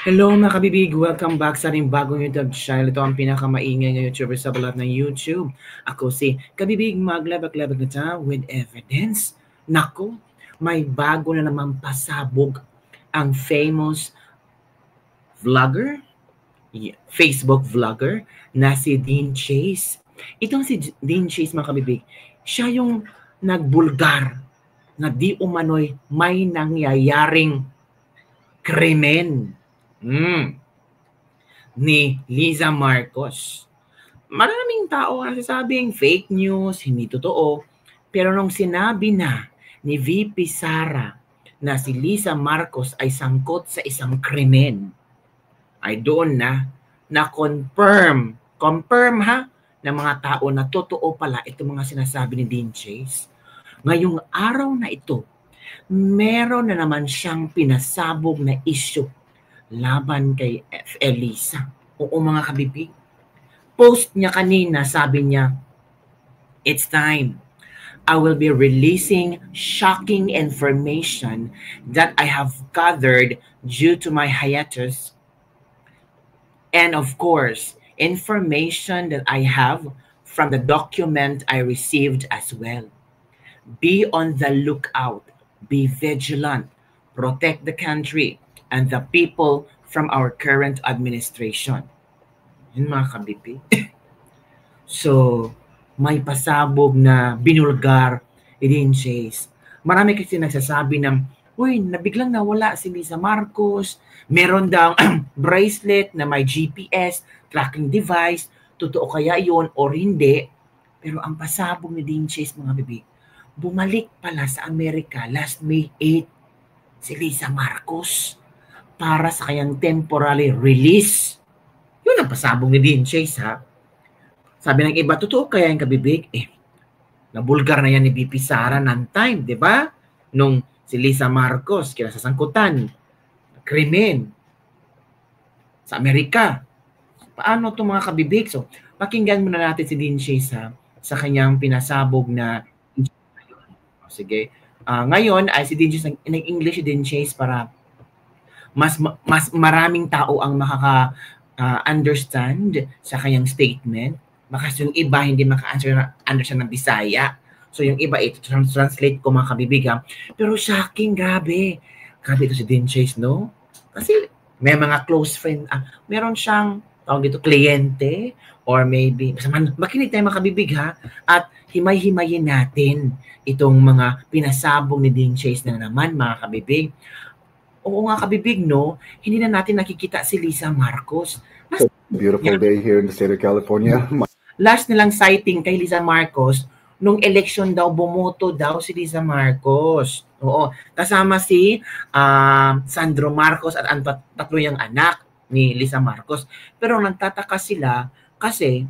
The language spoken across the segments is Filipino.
Hello mga kabibig! Welcome back sa ating bagong YouTube channel. Ito ang pinakamaingay na YouTuber sa balat ng YouTube. Ako si Kabibig maglabag-labag na ta with evidence. Nako, may bago na naman pasabog ang famous vlogger, Facebook vlogger na si Dean Chase. Itong si Dean Chase mga kabibig, siya yung nagbulgar na di umano'y may nangyayaring krimen. Ni Liza Marcos. Maraming tao ang nasasabing fake news, hindi totoo. Pero nung sinabi na ni VP Sara na si Liza Marcos ay sangkot sa isang krimen, ay doon na confirm ha, ng mga tao na totoo pala itong mga sinasabi ni Dean Chase. Ngayong araw na ito, meron na naman siyang pinasabog na issue laban kay Elisa. Oo mga kabibig. Post niya kanina, sabi niya, "It's time. I will be releasing shocking information that I have gathered due to my hiatus. And of course, information that I have from the document I received as well. Be on the lookout. Be vigilant. Protect the country and the people from our current administration." Yun mga kabibig. So, may pasabog na binulgar Dean Chase. Marami kasi nagsasabi ng, uy, nabiglang nawala si Liza Marcos, meron daw bracelet na may GPS, tracking device, totoo kaya yun or hindi. Pero ang pasabog ni Dean Chase mga bibig, bumalik pala sa Amerika last May 8 si Liza Marcos para sa kanyang temporary release. Yun ang pasabog ni Dean Chase ha. Sabi ng iba, totoo kaya yung kabibig? Nabulgar na yan ni BP Sara ng time, di ba? Nung si Liza Marcos, kinasasangkutan, krimen sa Amerika. Paano itong mga kabibig? So, pakinggan muna natin si Dean Chase ha, sa kanyang pinasabog na sige. Ngayon ay si Dean Chase, nag-English si Dean Chase para mas maraming tao ang understand sa kanyang statement. Kasi yung iba hindi maka-understand ng Bisaya. So yung iba ito translate ko mga kabibig ha. Pero shocking, grabe. Grabe ito si Dean Chase, no? Kasi may mga close friend, meron siyang tawag dito, kliyente or maybe, makinig tayo mga kabibig ha. At himay-himayin natin itong mga pinasabong ni Dean Chase na naman mga kabibig. Oo nga kabibig, no? Hindi na natin nakikita si Liza Marcos. It's a beautiful day here in the state of California. Last nilang sighting kay Liza Marcos, nung election daw, bumoto daw si Liza Marcos. Oo. Kasama si Sandro Marcos at ang tatlo yung anak ni Liza Marcos. Pero nagtataka sila kasi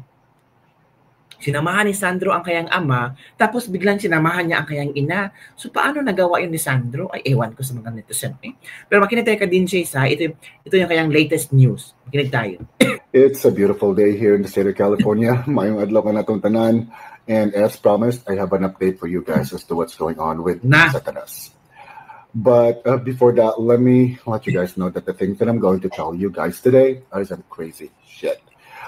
sinamahan ni Sandro ang kayang ama, tapos biglang sinamahan niya ang kayang ina. So paano nagawa yun ni Sandro? Ay, ewan ko sa mga netizen. Pero makinig tayo ka din siya, ito yung kayang latest news. Makinig tayo. It's a beautiful day here in the state of California. Mayong adlaw ka natong tanan. And as promised, I have an update for you guys as to what's going on with Satanas. But before that, let me let you guys know that the things that I'm going to tell you guys today are some crazy shit.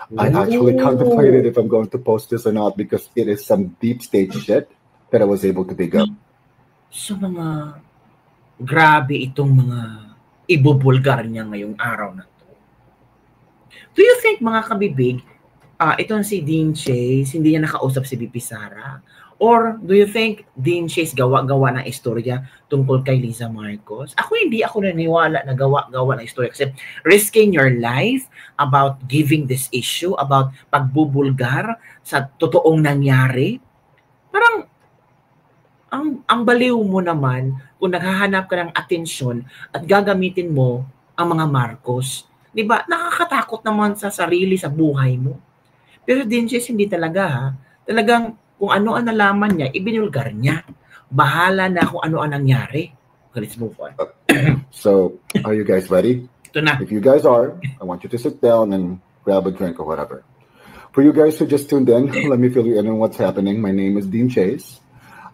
I actually contemplated if I'm going to post this or not because it is some deep state shit that I was able to dig up. So mga grabe itong mga ibubulgar niya ngayong araw na to. Do you think mga kabibig, itong si Dean Chase, hindi niya nakausap si BP Sara? Or do you think Dean Chase gawa-gawa ng istorya tungkol kay Liza Marcos? Hindi ako naniwala na gawa-gawa ng istorya kasi risking your life about giving this issue, about pagbubulgar sa totoong nangyari. Parang ang baliw mo naman kung naghahanap ka ng atensyon at gagamitin mo ang mga Marcos. Di ba? Nakakatakot naman sa sarili, sa buhay mo. Pero Dean Chase hindi talaga ha. Talagang kung ano ang nalaman niya, ibinulgar niya. Bahala na kung ano ang nangyari. Okay, let's move on. So, are you guys ready? Ito na. If you guys are, I want you to sit down and grab a drink or whatever. For you guys who just tuned in, let me fill you in on what's happening. My name is Dean Chase.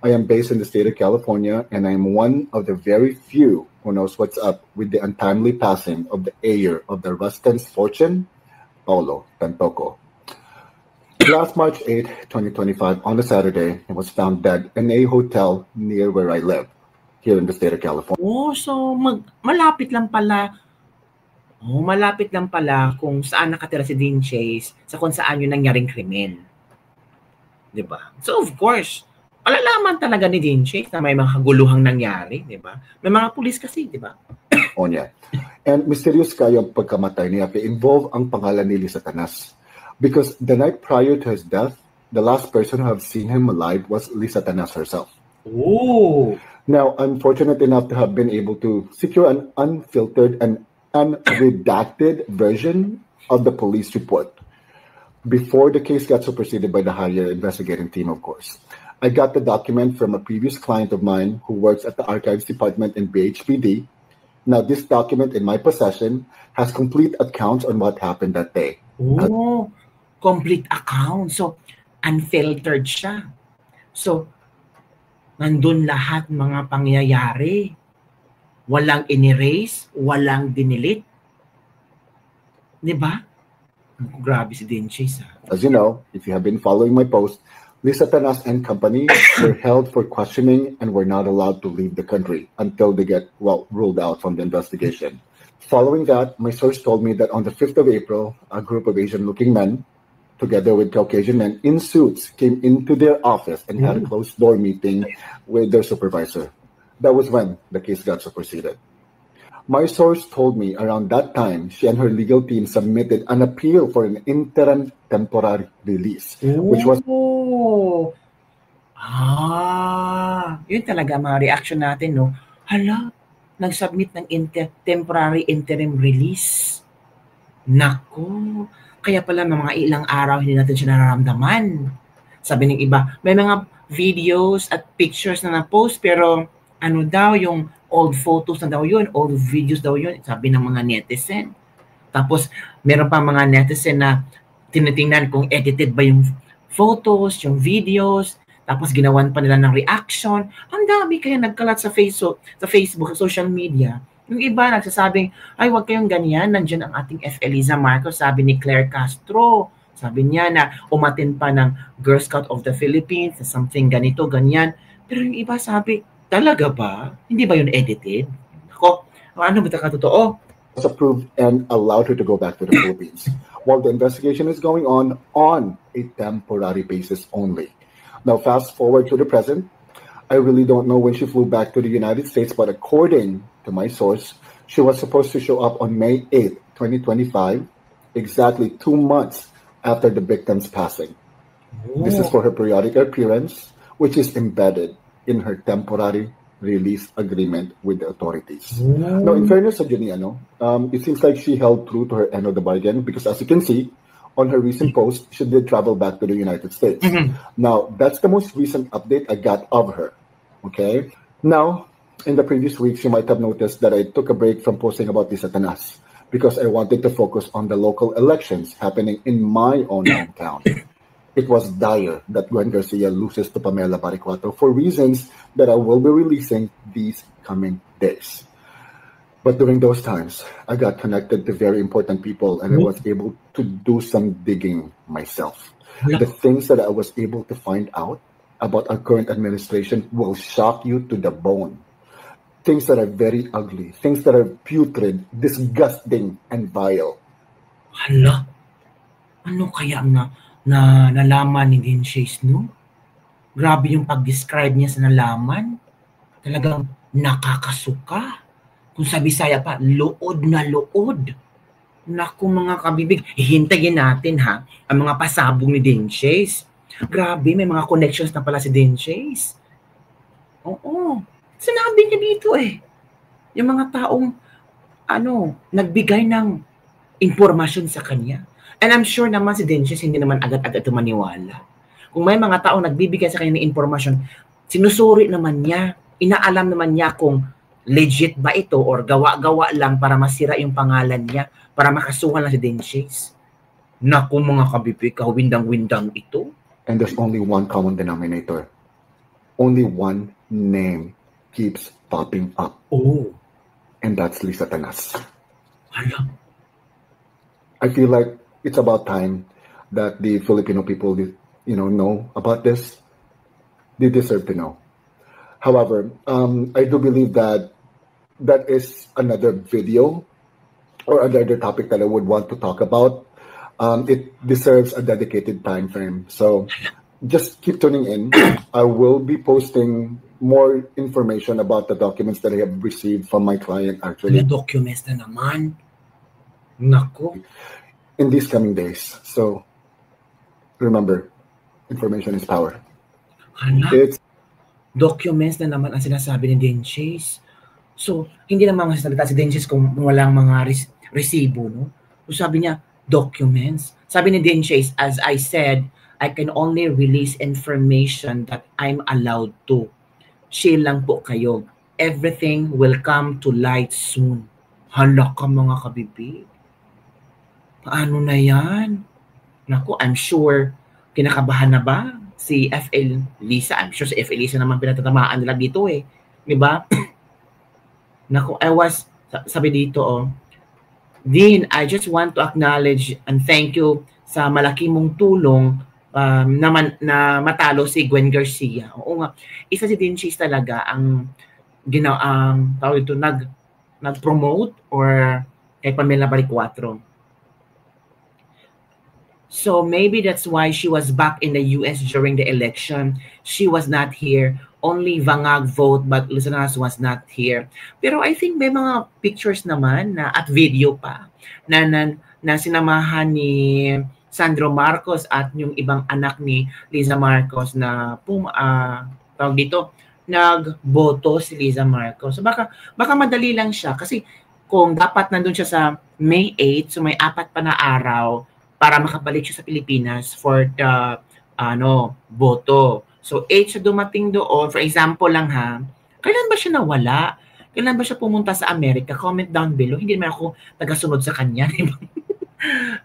I am based in the state of California, and I am one of the very few who knows what's up with the untimely passing of the heir of the Ruskin's fortune, Paulo Tantoco. Last March 8, 2025, on a Saturday, he was found dead in a hotel near where I live, here in the state of California. Oh, so malapit lang pala. Oh, malapit lang pala kung saan nakatira si Dean Chase sa kung saan yung nangyaring krimen. Diba? So, of course, malalaman talaga ni Dean Chase na may mga kaguluhang nangyari, diba? May mga pulis kasi, diba? Oh, yeah. And mysterious kayo ang pagkamatay niya kaya involve ang pangalan ni Lisatanas. Because the night prior to his death, the last person who have seen him alive was Lisatanas herself. Oh! Now, I'm fortunate enough to have been able to secure an unfiltered and unredacted version of the police report before the case got superseded by the higher investigating team, of course. I got the document from a previous client of mine who works at the archives department in BHPD. Now, this document in my possession has complete accounts on what happened that day. Oh, complete account. So, unfiltered siya. So, nandun lahat mga pangyayari. Walang in-erase, walang dinilit. Diba? Grabe si Dean Chase. As you know, if you have been following my post, Lisatanas and company were held for questioning and were not allowed to leave the country until they get, ruled out from the investigation. Following that, my source told me that on the 5th of April, a group of Asian-looking men, together with Caucasian men in suits, came into their office and had a closed-door meeting with their supervisor. That was when the case got superseded. My source told me around that time, she and her legal team submitted an appeal for an interim temporary release, which was... Yun talaga mga reaction natin, no? Hala, nag-submit ng temporary interim release. Nako, kaya pala mga ilang araw hindi natin siya nararamdaman. Sabi ng iba, may mga videos at pictures na na-post pero ano daw, yung old photos na daw yun, old videos daw yun, sabi ng mga netizen. Tapos, meron pa mga netizen na tinitingnan kung edited ba yung photos, yung videos, tapos ginawan pa nila ng reaction. Ang dami kaya nagkalat sa Facebook, sa social media. Yung iba nagsasabing, ay wag kayong ganyan, nandiyan ang ating F. Eliza Marcos, sabi ni Claire Castro. Sabi niya na umatin pa ng Girl Scout of the Philippines, something ganito, ganyan. Pero yung iba sabi, talaga ba? Hindi ba yun edited? Ako, ano ba totoo? Was approved and allowed her to go back to the Philippines, while the investigation is going on a temporary basis only. Now, fast forward to the present, I really don't know when she flew back to the United States, but according to my source, she was supposed to show up on May 8, 2025, exactly 2 months after the victim's passing. This is for her periodic appearance, which is embedded in her temporary release agreement with the authorities. Now, in fairness to Jenny, it seems like she held true to her end of the bargain because, as you can see, on her recent post, she did travel back to the United States. Now, that's the most recent update I got of her. Okay? Now, in the previous weeks, you might have noticed that I took a break from posting about Lisatanas because I wanted to focus on the local elections happening in my own hometown. It was dire that Gwen Garcia loses to Pamela Baricuato for reasons that I will be releasing these coming days. But during those times, I got connected to very important people and I was able to do some digging myself. The things that I was able to find out about our current administration will shock you to the bone. Things that are very ugly, things that are putrid, disgusting, and vile. Hala, ano kaya na nalaman ni Dean Chase, no? Grabe yung pag-describe niya sa nalaman. Talagang nakakasuka. Kung sa Bisaya pa, lood na lood. Naku mga kabibig, hihintayin natin ha, ang mga pasabog ni Dean Chase. Grabe, may mga connections na pala si Dean Chase. Oo, sinabi niya dito yung mga taong nagbigay ng impormasyon sa kanya. And I'm sure naman si Dean Chase hindi naman agad-agad maniwala. Kung may mga taong nagbibigay sa kanya ng impormasyon, sinusuri naman niya, inaalam naman niya kung legit ba ito or gawa-gawa lang para masira yung pangalan niya, para makasuhan lang si Dean Chase. Naku mga kabibig, windang-windang ito. And there's only one common denominator. only one name keeps popping up. Oh. And that's Lisa Tanas. Hala. I feel like it's about time that the Filipino people, know about this. They deserve to know. However, I do believe that is another video or another topic that I would want to talk about. It deserves a dedicated time frame. So just keep tuning in. I will be posting more information about the documents that I have received from my client actually. Ano documents na naman? Nako. In these coming days. So remember, information is power. It's documents na naman ang sinasabi ni Denchase. So, hindi naman masasalita si Denchase kung walang mga resibo, no? So, sabi niya, documents. Sabi ni Denchase, as I said, I can only release information that I'm allowed to. Chill lang po kayo. Everything will come to light soon. Hala ka mga kabibig. Paano na yan? Naku, I'm sure, kinakabahan na ba si FL Lisa? I'm sure si FL Lisa naman pinatatamaan nila dito eh. Diba? Naku, sabi dito Dean, I just want to acknowledge and thank you sa malaki mong tulong na matalo si Gwen Garcia. Oo nga, isa si Dean Chase talaga ang tawag ito, nag-promote or kay Pamela Baricuatro. So maybe that's why she was back in the US during the election. She was not here. Only Vangag vote, but Lisanas was not here. Pero I think may mga pictures naman at video pa na sinamahan ni Sandro Marcos at yung ibang anak ni Liza Marcos na tawag dito, nagboto si Liza Marcos. So baka madali lang siya kasi kung dapat nandun siya sa May 8, so may 4 pa na araw para makabalik siya sa Pilipinas for the boto. So 8 siya dumating doon. For example lang kailan ba siya nawala? Kailan ba siya pumunta sa Amerika? Comment down below. Hindi naman ako tagasunod sa kanya.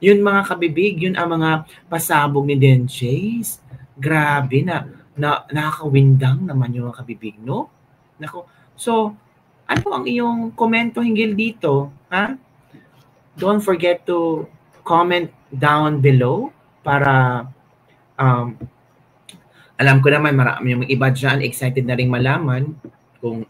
Yun mga kabibig, yun ang mga pasabog ni Denchase. Grabe nakakawindang naman yung mga kabibig, no? Nako. So, ano ang iyong komento hinggil dito? Don't forget to comment down below para alam ko naman marami yung iba dyan excited na rin malaman kung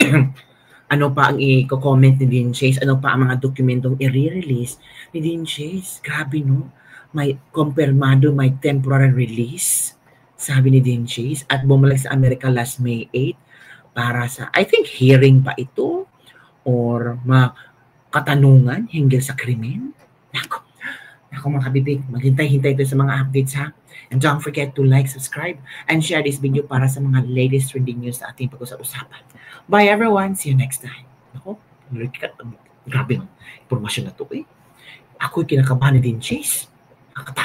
ano pa ang i-comment ni Dean Chase, ano pa ang mga dokumentong i-release ni Dean Chase. Grabe, no? May kumpirmado, may temporary release, sabi ni Dean Chase, at bumalik sa Amerika last May 8 para sa, I think, hearing pa ito or mga katanungan hinggil sa krimen. Ako mga kabibig, maghintay-hintay ito sa mga updates And don't forget to like, subscribe, and share this video para sa mga latest trending news na ating pag-usapan. Bye everyone, see you next time. Ako, grabe, impormasyon na ito Ako'y kinakabahan ni Dean Chase. Nakakatakot.